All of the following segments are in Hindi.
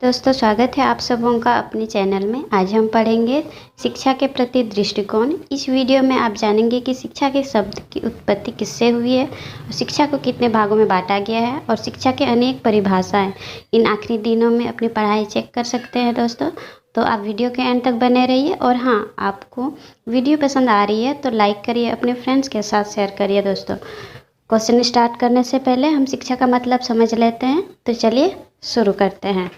दोस्तों, स्वागत है आप सबों का अपने चैनल में। आज हम पढ़ेंगे शिक्षा के प्रति दृष्टिकोण। इस वीडियो में आप जानेंगे कि शिक्षा के शब्द की उत्पत्ति किससे हुई है और शिक्षा को कितने भागों में बांटा गया है और शिक्षा के अनेक परिभाषाएं। इन आखिरी दिनों में अपनी पढ़ाई चेक कर सकते हैं दोस्तों, तो आप वीडियो के एंड तक बने रहिए। और हाँ, आपको वीडियो पसंद आ रही है तो लाइक करिए, अपने फ्रेंड्स के साथ शेयर करिए। दोस्तों, क्वेश्चन स्टार्ट करने से पहले हम शिक्षा का मतलब समझ लेते हैं, तो चलिए शुरू करते हैं।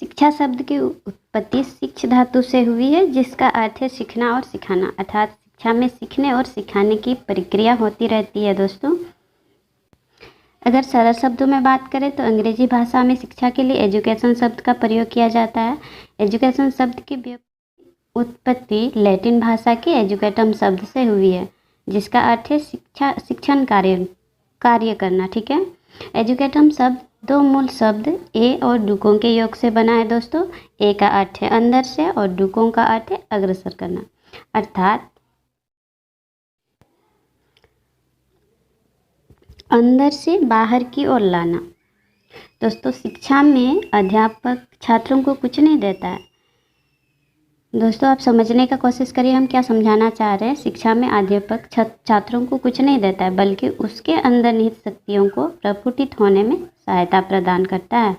शिक्षा शब्द की उत्पत्ति शिक्ष धातु से हुई है, जिसका अर्थ है सीखना और सिखाना। अर्थात शिक्षा में सीखने और सिखाने की प्रक्रिया होती रहती है। दोस्तों, अगर सरल शब्दों में बात करें तो अंग्रेजी भाषा में शिक्षा के लिए एजुकेशन शब्द का प्रयोग किया जाता है। एजुकेशन शब्द की उत्पत्ति लैटिन भाषा के एजुकेटम शब्द से हुई है, जिसका अर्थ है शिक्षण कार्य करना। ठीक है, एजुकेटम शब्द दो मूल शब्द ए और डुकों के योग से बना है। दोस्तों, ए का अर्थ है अंदर से और डुकों का अर्थ है अग्रसर करना, अर्थात अंदर से बाहर की ओर लाना। दोस्तों, शिक्षा में अध्यापक छात्रों को कुछ नहीं देता है। दोस्तों, आप समझने का कोशिश करिए, हम क्या समझाना चाह रहे हैं। शिक्षा में अध्यापक छात्रों को कुछ नहीं देता है, बल्कि उसके अंदर निहित शक्तियों को प्रस्फुटित होने में सहायता प्रदान करता है।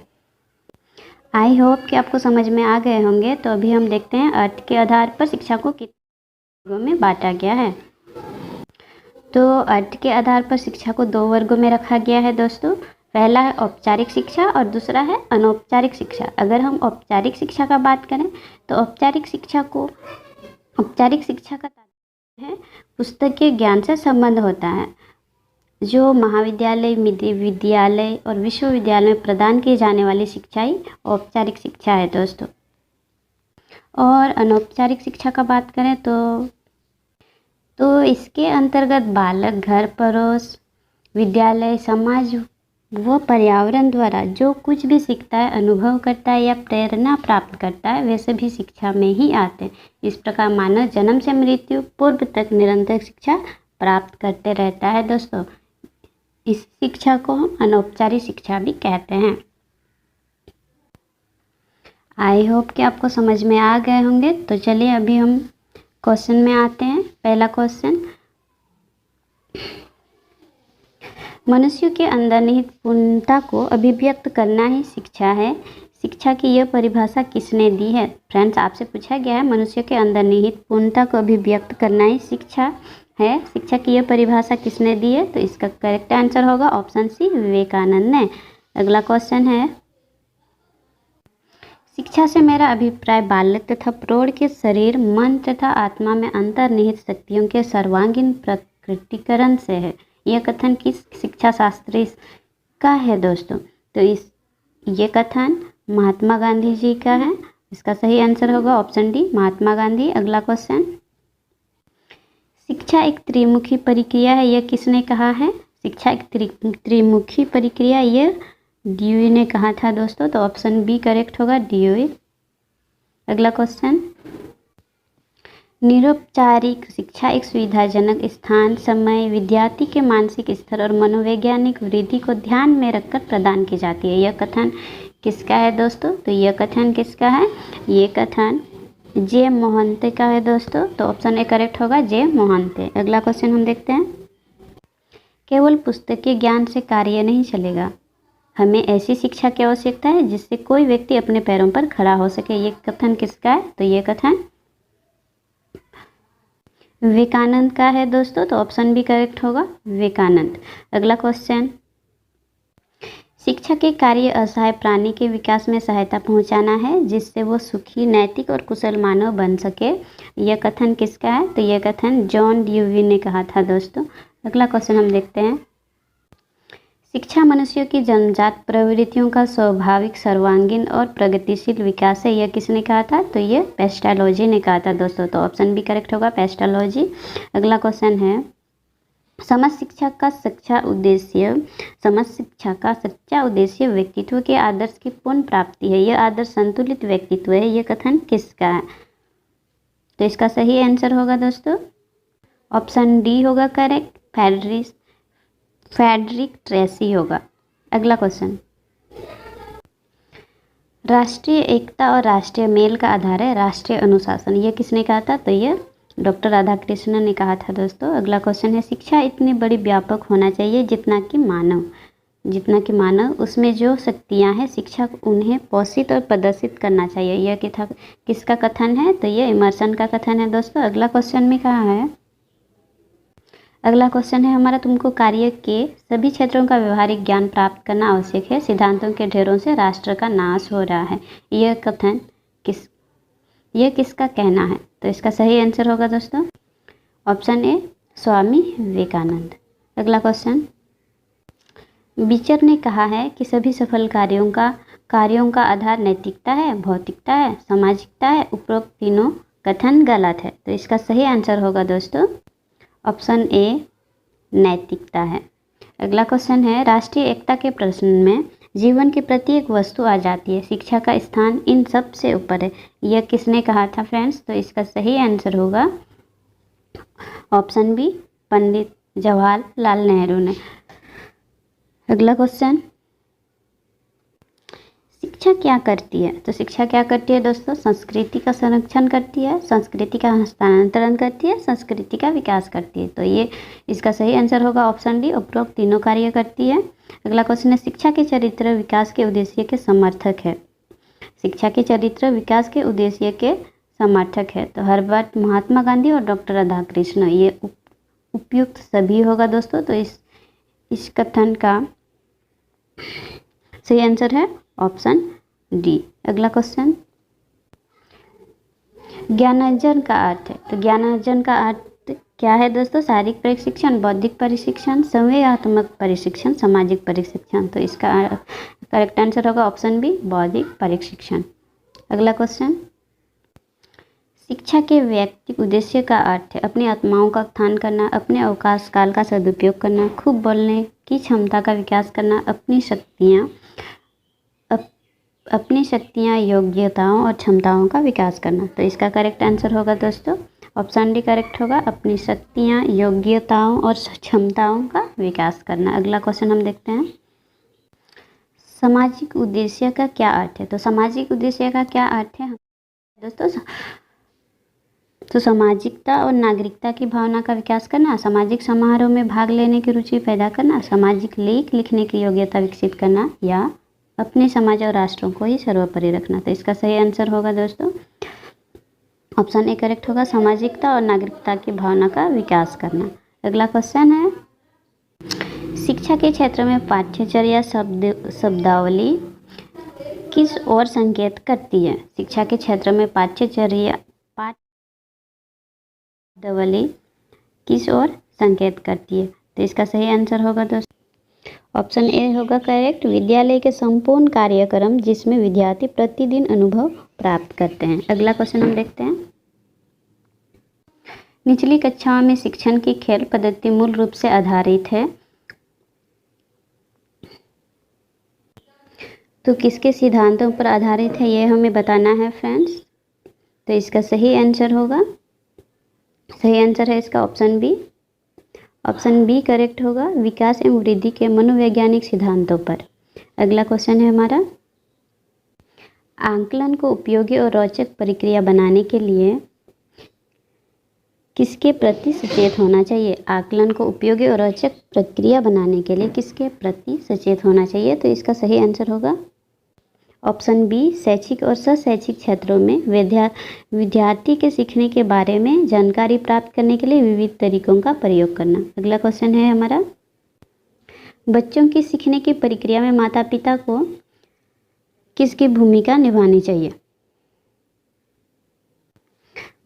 आई होप कि आपको समझ में आ गए होंगे। तो अभी हम देखते हैं अर्थ के आधार पर शिक्षा को कितने वर्गों में बांटा गया है। तो अर्थ के आधार पर शिक्षा को दो वर्गों में रखा गया है। दोस्तों, पहला है औपचारिक शिक्षा और दूसरा है अनौपचारिक शिक्षा। अगर हम औपचारिक शिक्षा का बात करें तो औपचारिक शिक्षा का तात्पर्य है पुस्तकीय ज्ञान से संबंध होता है, जो महाविद्यालय, विद्यालय और विश्वविद्यालय में प्रदान की जाने वाली शिक्षा ही औपचारिक शिक्षा है। दोस्तों, और अनौपचारिक शिक्षा का बात करें तो इसके अंतर्गत बालक घर पड़ोस, विद्यालय, समाज व पर्यावरण द्वारा जो कुछ भी सीखता है, अनुभव करता है या प्रेरणा प्राप्त करता है, वे सभी शिक्षा में ही आते हैं। इस प्रकार मानव जन्म से मृत्यु पूर्व तक निरंतर शिक्षा प्राप्त करते रहता है। दोस्तों, इस शिक्षा को हम अनौपचारिक शिक्षा भी कहते हैं। आई होप कि आपको समझ में आ गए होंगे। तो चलिए अभी हम क्वेश्चन में आते हैं। पहला क्वेश्चन, मनुष्य के अंदर निहित पूर्णता को अभिव्यक्त करना ही शिक्षा है। शिक्षा की यह परिभाषा किसने दी है? फ्रेंड्स, आपसे पूछा गया है मनुष्य के अंदर निहित पूर्णता को अभिव्यक्त करना ही शिक्षा है। शिक्षा की यह परिभाषा किसने दी है? तो इसका करेक्ट आंसर होगा ऑप्शन सी, विवेकानंद ने। अगला क्वेश्चन है, शिक्षा से मेरा अभिप्राय बालक तथा प्रौढ़ के शरीर, मन तथा आत्मा में अंतर्निहित शक्तियों के सर्वांगीण प्रकटीकरण से है। यह कथन किस शिक्षा शास्त्री का है? दोस्तों, तो ये कथन महात्मा गांधी जी का है। इसका सही आंसर होगा ऑप्शन डी, महात्मा गांधी। अगला क्वेश्चन, शिक्षा एक त्रिमुखी प्रक्रिया है, यह किसने कहा है? शिक्षा एक त्रिमुखी प्रक्रिया, यह ड्यूई ने कहा था। दोस्तों, तो ऑप्शन बी करेक्ट होगा, ड्यूई। अगला क्वेश्चन, निरौपचारिक शिक्षा एक सुविधाजनक स्थान, समय, विद्यार्थी के मानसिक स्तर और मनोवैज्ञानिक वृद्धि को ध्यान में रखकर प्रदान की जाती है। यह कथन किसका है? दोस्तों, तो यह कथन किसका है? ये कथन जे मोहंते का है। दोस्तों, तो ऑप्शन ए करेक्ट होगा, जे मोहंते। अगला क्वेश्चन हम देखते हैं, केवल पुस्तकीय ज्ञान से कार्य नहीं चलेगा, हमें ऐसी शिक्षा की आवश्यकता है जिससे कोई व्यक्ति अपने पैरों पर खड़ा हो सके। ये कथन किसका है? तो ये कथन विवेकानंद का है। दोस्तों, तो ऑप्शन बी करेक्ट होगा, विवेकानंद। अगला क्वेश्चन, शिक्षा के कार्य असहाय प्राणी के विकास में सहायता पहुंचाना है, जिससे वो सुखी, नैतिक और कुशल मानव बन सके। यह कथन किसका है? तो यह कथन जॉन ड्यूवी ने कहा था। दोस्तों, अगला क्वेश्चन हम देखते हैं, शिक्षा मनुष्य की जन्मजात प्रवृत्तियों का स्वाभाविक, सर्वांगीण और प्रगतिशील विकास है। यह किसने कहा था? तो ये पेस्टालॉजी ने कहा था। दोस्तों, तो ऑप्शन बी करेक्ट होगा, पेस्टालॉजी। अगला क्वेश्चन है, समझ शिक्षा का सच्चा उद्देश्य व्यक्तित्व के आदर्श की पूर्ण प्राप्ति है। यह आदर्श संतुलित व्यक्तित्व है। यह कथन किसका है? तो इसका सही आंसर होगा दोस्तों ऑप्शन डी होगा करेक्ट, फ्रेडरिक ट्रेसी होगा। अगला क्वेश्चन, राष्ट्रीय एकता और राष्ट्रीय मेल का आधार है राष्ट्रीय अनुशासन। ये किसने कहा था? तो ये डॉक्टर राधाकृष्णन ने कहा था दोस्तों। अगला क्वेश्चन है, शिक्षा इतनी बड़ी व्यापक होना चाहिए जितना कि मानव उसमें जो शक्तियां हैं शिक्षक उन्हें पोषित और प्रदर्शित करना चाहिए। यह किसका कथन है? तो ये इमर्सन का कथन है दोस्तों। अगला क्वेश्चन में कहा है, अगला क्वेश्चन है हमारा, तुमको कार्य के सभी क्षेत्रों का व्यवहारिक ज्ञान प्राप्त करना आवश्यक है, सिद्धांतों के ढेरों से राष्ट्र का नाश हो रहा है। यह कथन किसका कहना है? तो इसका सही आंसर होगा दोस्तों ऑप्शन ए, स्वामी विवेकानंद। अगला क्वेश्चन, बिचर ने कहा है कि सभी सफल कार्यों का आधार नैतिकता है, भौतिकता है, सामाजिकता है। उपरोक्त तीनों कथन गलत है। तो इसका सही आंसर होगा दोस्तों ऑप्शन ए, नैतिकता है। अगला क्वेश्चन है, राष्ट्रीय एकता के प्रश्न में जीवन की प्रत्येक वस्तु आ जाती है, शिक्षा का स्थान इन सब से ऊपर है। यह किसने कहा था फ्रेंड्स? तो इसका सही आंसर होगा ऑप्शन बी, पंडित जवाहरलाल नेहरू ने। अगला क्वेश्चन, शिक्षा क्या करती है? तो शिक्षा क्या करती है दोस्तों? संस्कृति का संरक्षण करती है, संस्कृति का हस्तांतरण करती है, संस्कृति का विकास करती है। तो ये इसका सही आंसर होगा ऑप्शन डी, उपरोक्त तीनों कार्य करती है। अगला क्वेश्चन है, शिक्षा के चरित्र विकास के उद्देश्य के समर्थक है। शिक्षा के चरित्र विकास के उद्देश्य के समर्थक है। तो हर्बर्ट, महात्मा गांधी और डॉक्टर राधाकृष्ण, ये उपयुक्त सभी होगा दोस्तों। तो इस कथन का सही आंसर है ऑप्शन डी। अगला क्वेश्चन, ज्ञानार्जन का अर्थ है। तो ज्ञानार्जन का अर्थ क्या है दोस्तों? शारीरिक प्रशिक्षण, बौद्धिक प्रशिक्षण, संवेगात्मक प्रशिक्षण, सामाजिक प्रशिक्षण। तो इसका करेक्ट आंसर होगा ऑप्शन बी, बौद्धिक प्रशिक्षण। अगला क्वेश्चन, शिक्षा के व्यक्तिगत उद्देश्य का अर्थ है अपनी आत्माओं का उत्थान करना, अपने अवकाश काल का सदुपयोग करना, खूब बोलने की क्षमता का विकास करना, अपनी शक्तियाँ, योग्यताओं और क्षमताओं का विकास करना। तो इसका करेक्ट आंसर होगा दोस्तों ऑप्शन डी करेक्ट होगा, अपनी शक्तियाँ, योग्यताओं और क्षमताओं का विकास करना। अगला क्वेश्चन हम देखते हैं, सामाजिक उद्देश्य का क्या अर्थ है? तो सामाजिक उद्देश्य का क्या अर्थ है दोस्तों? तो सामाजिकता और नागरिकता की भावना का विकास करना, सामाजिक समारोह में भाग लेने की रुचि पैदा करना, सामाजिक लेख लिखने की योग्यता विकसित करना, या अपने समाज और राष्ट्रों को ही सर्वोपरि रखना। तो इसका सही आंसर होगा दोस्तों ऑप्शन ए करेक्ट होगा, सामाजिकता और नागरिकता की भावना का विकास करना। अगला क्वेश्चन है, शिक्षा के क्षेत्र में पाठ्यचर्या शब्दावली किस ओर संकेत करती है? शिक्षा के क्षेत्र में पाठ्यचर्या शब्दावली किस ओर संकेत करती है? तो इसका सही आंसर होगा दोस्तों ऑप्शन ए होगा करेक्ट, विद्यालय के संपूर्ण कार्यक्रम जिसमें विद्यार्थी प्रतिदिन अनुभव प्राप्त करते हैं। अगला क्वेश्चन हम देखते हैं, निचली कक्षाओं में शिक्षण की खेल पद्धति मूल रूप से आधारित है तो किसके सिद्धांतों पर आधारित है, ये हमें बताना है फ्रेंड्स। तो इसका सही आंसर होगा, सही आंसर है इसका option B, option B correct होगा, विकास एवं वृद्धि के मनोवैज्ञानिक सिद्धांतों पर। अगला क्वेश्चन है हमारा, आकलन को उपयोगी और रोचक प्रक्रिया बनाने के लिए किसके प्रति सचेत होना चाहिए? आकलन को उपयोगी और रोचक प्रक्रिया बनाने के लिए किसके प्रति सचेत होना चाहिए? तो इसका सही आंसर होगा ऑप्शन बी, शैक्षिक और सशैक्षिक क्षेत्रों में विद्यार्थी के सीखने के बारे में जानकारी प्राप्त करने के लिए विविध तरीकों का प्रयोग करना। अगला क्वेश्चन है हमारा, बच्चों की सीखने की प्रक्रिया में माता पिता को किसकी भूमिका निभानी चाहिए?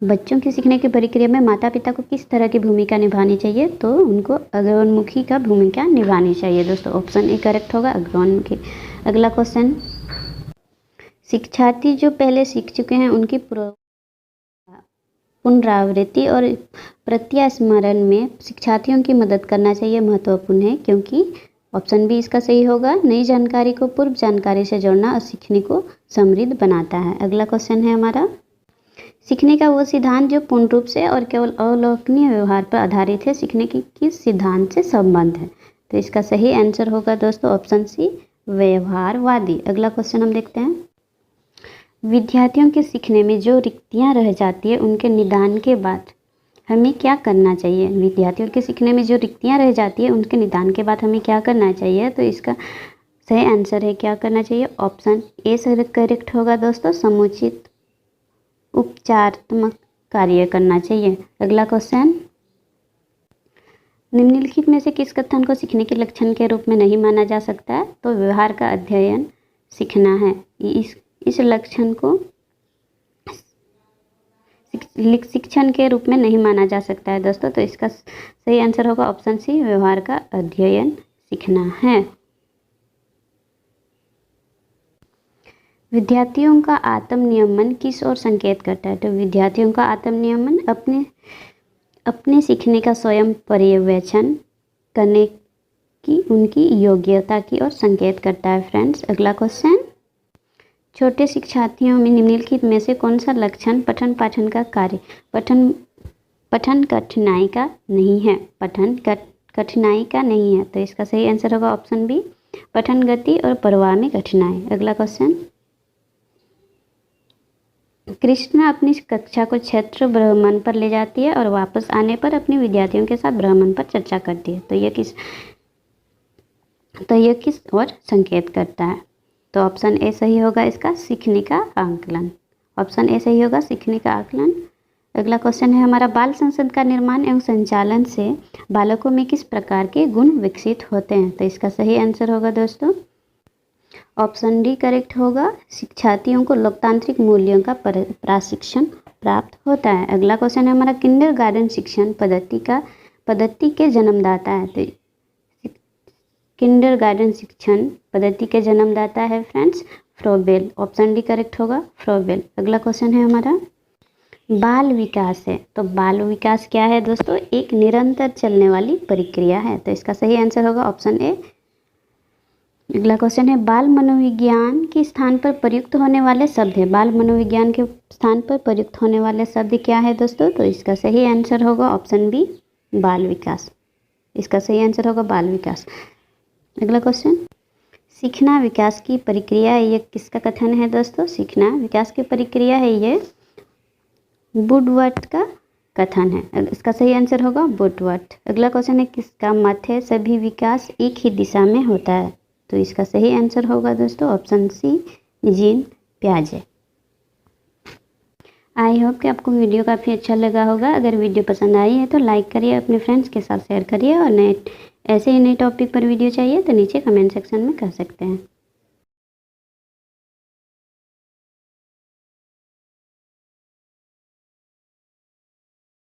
बच्चों की सीखने की प्रक्रिया में माता पिता को किस तरह की भूमिका निभानी चाहिए? तो उनको अग्रगोन्मुखी का भूमिका निभानी चाहिए दोस्तों, ऑप्शन ए करेक्ट होगा, अग्रगोन्मुखी। अगला क्वेश्चन, शिक्षार्थी जो पहले सीख चुके हैं उनकी पुनरावृत्ति और प्रत्यास्मरण में शिक्षार्थियों की मदद करना चाहिए महत्वपूर्ण है, क्योंकि ऑप्शन बी इसका सही होगा, नई जानकारी को पूर्व जानकारी से जोड़ना और सीखने को समृद्ध बनाता है। अगला क्वेश्चन है हमारा, सीखने का वो सिद्धांत जो पूर्ण रूप से और केवल अवलोकनीय व्यवहार पर आधारित है, सीखने की किस सिद्धांत से संबंध है? तो इसका सही आंसर होगा दोस्तों ऑप्शन सी, व्यवहारवादी। अगला क्वेश्चन हम देखते हैं। विद्यार्थियों के सीखने में जो रिक्तियां रह जाती है उनके निदान के बाद हमें क्या करना चाहिए? विद्यार्थियों के सीखने में जो रिक्तियां रह जाती है उनके निदान के बाद हमें क्या करना चाहिए? तो इसका सही आंसर है क्या करना चाहिए? ऑप्शन ए से करेक्ट होगा दोस्तों, समुचित उपचारात्मक कार्य करना चाहिए। अगला क्वेश्चन, निम्नलिखित में से किस कथन को सीखने के लक्षण के रूप में नहीं माना जा सकता है? तो व्यवहार का अध्ययन सीखना है। इस लक्षण को शिक्षण के रूप में नहीं माना जा सकता है दोस्तों। तो इसका सही आंसर होगा ऑप्शन सी, व्यवहार का अध्ययन सीखना है। विद्यार्थियों का आत्म नियमन किस ओर संकेत करता है? तो विद्यार्थियों का आत्म नियमन अपने सीखने का स्वयं पर्यवेक्षण करने की उनकी योग्यता की ओर संकेत करता है फ्रेंड्स। अगला क्वेश्चन, छोटे शिक्षार्थियों में निम्नलिखित में से कौन सा लक्षण पठन पाठन का कार्य पठन कठिनाई का नहीं है? पठन कठिनाई का नहीं है। तो इसका सही आंसर होगा ऑप्शन बी, पठन गति और प्रवाह में कठिनाई। अगला क्वेश्चन, कृष्णा अपनी कक्षा को क्षेत्र भ्रमण पर ले जाती है और वापस आने पर अपने विद्यार्थियों के साथ भ्रमण पर चर्चा करती है। तो यह किस ओर संकेत करता है? तो ऑप्शन ए सही होगा इसका, सीखने का आकलन। ऑप्शन ए सही होगा, सीखने का आकलन। अगला क्वेश्चन है हमारा, बाल संसद का निर्माण एवं संचालन से बालकों में किस प्रकार के गुण विकसित होते हैं? तो इसका सही आंसर होगा दोस्तों ऑप्शन डी करेक्ट होगा, शिक्षार्थियों को लोकतांत्रिक मूल्यों का प्रशिक्षण प्राप्त होता है। अगला क्वेश्चन है हमारा, किंडरगार्टन शिक्षण पद्धति के जन्मदाता है। तो किंडरगार्टन शिक्षण पद्धति के जन्मदाता है friends Froebel. Option D correct होगा, फ्रोबेल। अगला क्वेश्चन है हमारा, बाल विकास है। तो बाल विकास क्या है दोस्तों? एक निरंतर चलने वाली प्रक्रिया है। तो इसका सही आंसर होगा ऑप्शन ए। अगला क्वेश्चन है, बाल मनोविज्ञान के स्थान पर प्रयुक्त होने वाले शब्द है। बाल मनोविज्ञान के स्थान पर प्रयुक्त होने वाले शब्द क्या है दोस्तों? तो इसका सही आंसर होगा ऑप्शन बी, बाल विकास। इसका सही आंसर होगा बाल विकास। अगला क्वेश्चन, सीखना विकास की प्रक्रिया है, ये किसका कथन है दोस्तों? सीखना विकास की प्रक्रिया है, ये वुडवर्थ का कथन है। इसका सही आंसर होगा वुडवर्थ। अगला क्वेश्चन है, किसका मत है सभी विकास एक ही दिशा में होता है? तो इसका सही आंसर होगा दोस्तों ऑप्शन सी, जीन पियाजे। आई होप कि आपको वीडियो काफ़ी अच्छा लगा होगा। अगर वीडियो पसंद आई है तो लाइक करिए, अपने फ्रेंड्स के साथ शेयर करिए और ऐसे ही नए टॉपिक पर वीडियो चाहिए तो नीचे कमेंट सेक्शन में कह सकते हैं।